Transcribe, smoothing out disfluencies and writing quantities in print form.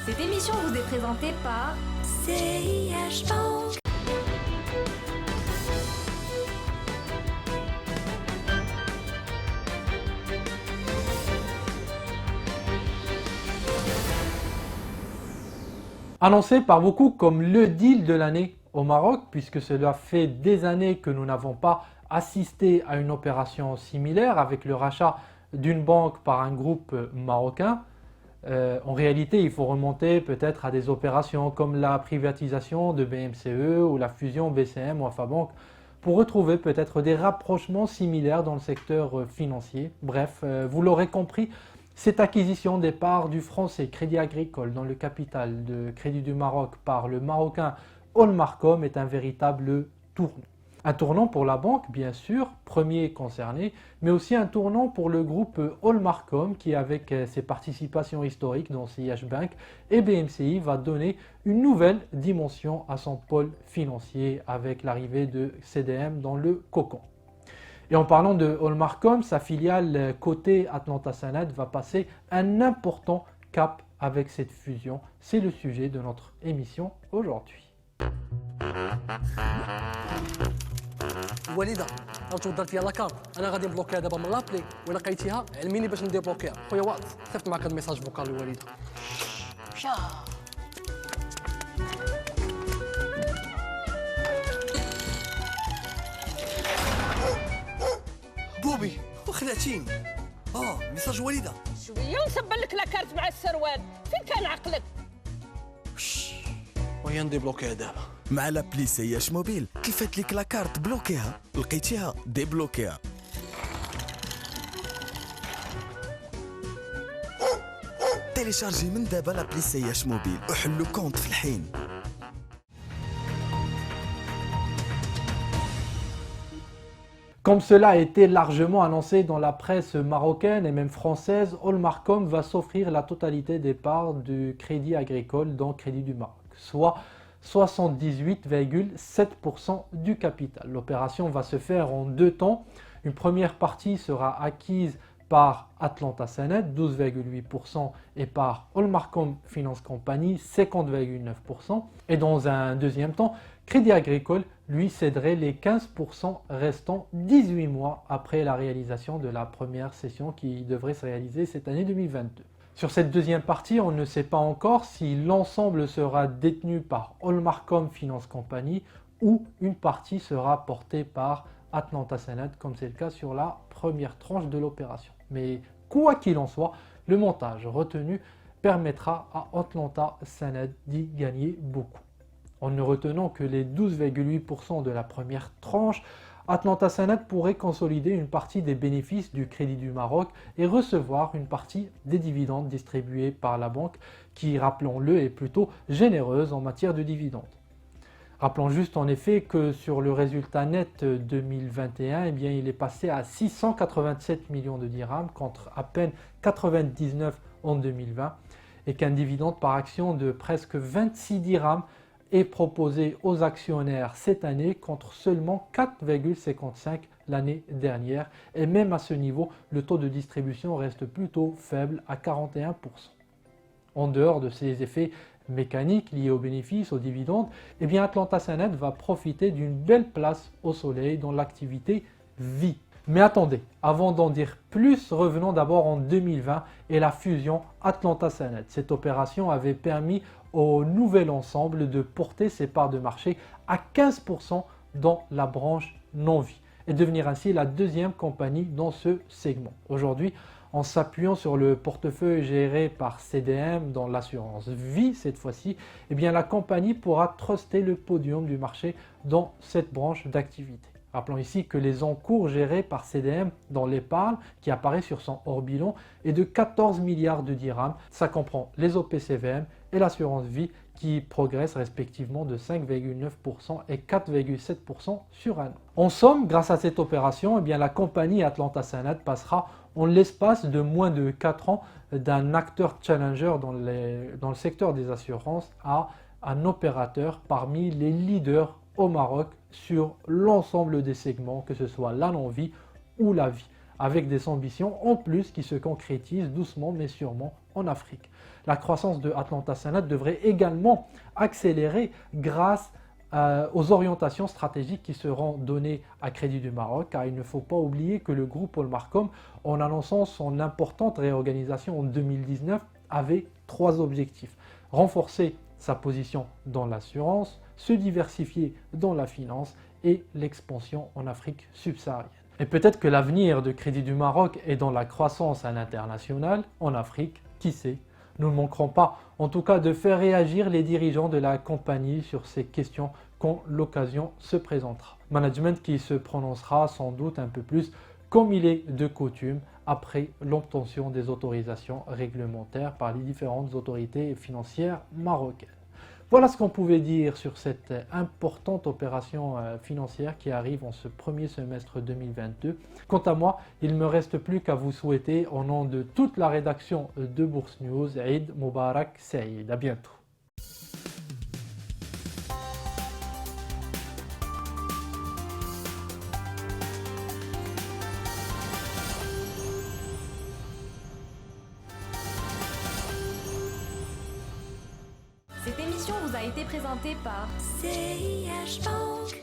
Cette émission vous est présentée par CIH Bank. Annoncé par beaucoup comme le deal de l'année au Maroc, puisque cela fait des années que nous n'avons pas assisté à une opération similaire avec le rachat d'une banque par un groupe marocain. En réalité, il faut remonter peut-être à des opérations comme la privatisation de BMCE ou la fusion BCM ou Afabank pour retrouver peut-être des rapprochements similaires dans le secteur financier. Bref, vous l'aurez compris, cette acquisition des parts du français Crédit Agricole dans le capital de Crédit du Maroc par le marocain Olmarcom est un véritable tournant. Un tournant pour la banque, bien sûr, premier concerné, mais aussi un tournant pour le groupe Olmarcom qui, avec ses participations historiques dans CIH Bank et BMCI, va donner une nouvelle dimension à son pôle financier avec l'arrivée de CDM dans le cocon. Et en parlant de Olmarcom, sa filiale cotée Atlanta Sanad va passer un important cap avec cette fusion. C'est le sujet de notre émission aujourd'hui. وليده راه توضرت فيها لاكارت انا غادي نبلوكيها دابا من لابلي ولا لقيتيها علميني باش ندير بلوكيها خويا وات صيفط معك هاد الميساج فوكال للوالده مشى بوبي وخلعتيني ميساج والده شويه ونسبل لك لاكارت مع السروال فين كان عقلك وهي ندير بلوكيها دابا مع لابلي سياش موبيل كيفات ليك لاكارت بلوكيها لقيتيها ديبلوكيها تيليشارجي من دابا لابلي سياش موبيل وحلو كونت في الحين. Comme cela a été largement annoncé dans la presse marocaine et même française, Olmarcom va s'offrir la totalité des parts du Crédit Agricole dans Crédit du Maroc, soit 78,7% du capital. L'opération va se faire en deux temps. Une première partie sera acquise par Atlanta Sanad, 12,8%, et par Olmarcom Finance Company, 50,9%. Et dans un deuxième temps, Crédit Agricole lui céderait les 15% restants 18 mois après la réalisation de la première session qui devrait se réaliser cette année 2022. Sur cette deuxième partie, on ne sait pas encore si l'ensemble sera détenu par Olmarcom Finance Company ou une partie sera portée par Atlanta Sanad, comme c'est le cas sur la première tranche de l'opération. Mais quoi qu'il en soit, le montage retenu permettra à Atlanta Sanad d'y gagner beaucoup. En ne retenant que les 12,8% de la première tranche, Atlanta Sanad pourrait consolider une partie des bénéfices du Crédit du Maroc et recevoir une partie des dividendes distribués par la banque qui, rappelons-le, est plutôt généreuse en matière de dividendes. Rappelons juste en effet que sur le résultat net 2021, il est passé à 687 millions de dirhams contre à peine 99 en 2020 et qu'un dividende par action de presque 26 dirhams est proposé aux actionnaires cette année contre seulement 4,55 l'année dernière. Et même à ce niveau, le taux de distribution reste plutôt faible à 41%. En dehors de ces effets mécaniques liés aux bénéfices, aux dividendes, Atlanta Sanad va profiter d'une belle place au soleil dans l'activité vie. Mais attendez, avant d'en dire plus, revenons d'abord en 2020 et la fusion Atlanta Sanad. Cette opération avait permis au nouvel ensemble de porter ses parts de marché à 15% dans la branche non-vie et devenir ainsi la deuxième compagnie dans ce segment. Aujourd'hui, en s'appuyant sur le portefeuille géré par CDM dans l'assurance vie cette fois-ci, la compagnie pourra truster le podium du marché dans cette branche d'activité. Rappelons ici que les encours gérés par CDM dans l'épargne qui apparaît sur son hors bilan est de 14 milliards de dirhams. Ça comprend les OPCVM et l'assurance vie qui progressent respectivement de 5,9% et 4,7% sur un an. En somme, grâce à cette opération, la compagnie Atlanta Sanad passera en l'espace de moins de 4 ans d'un acteur challenger dans le secteur des assurances à un opérateur parmi les leaders au Maroc sur l'ensemble des segments, que ce soit la non-vie ou la vie, avec des ambitions en plus qui se concrétisent doucement mais sûrement en Afrique. La croissance de Atlanta Sanad devrait également accélérer grâce aux orientations stratégiques qui seront données à Crédit du Maroc, car il ne faut pas oublier que le groupe Allmarcom, en annonçant son importante réorganisation en 2019, avait 3 objectifs. Renforcer sa position dans l'assurance, se diversifier dans la finance et l'expansion en Afrique subsaharienne. Et peut-être que l'avenir de Crédit du Maroc est dans la croissance à l'international, en Afrique, qui sait. Nous ne manquerons pas, en tout cas, de faire réagir les dirigeants de la compagnie sur ces questions quand l'occasion se présentera. Management qui se prononcera sans doute un peu plus comme il est de coutume après l'obtention des autorisations réglementaires par les différentes autorités financières marocaines. Voilà ce qu'on pouvait dire sur cette importante opération financière qui arrive en ce premier semestre 2022. Quant à moi, il ne me reste plus qu'à vous souhaiter au nom de toute la rédaction de Bourse News, Eid Mubarak Saïd. À bientôt. Cette émission vous a été présentée par CIH Bank.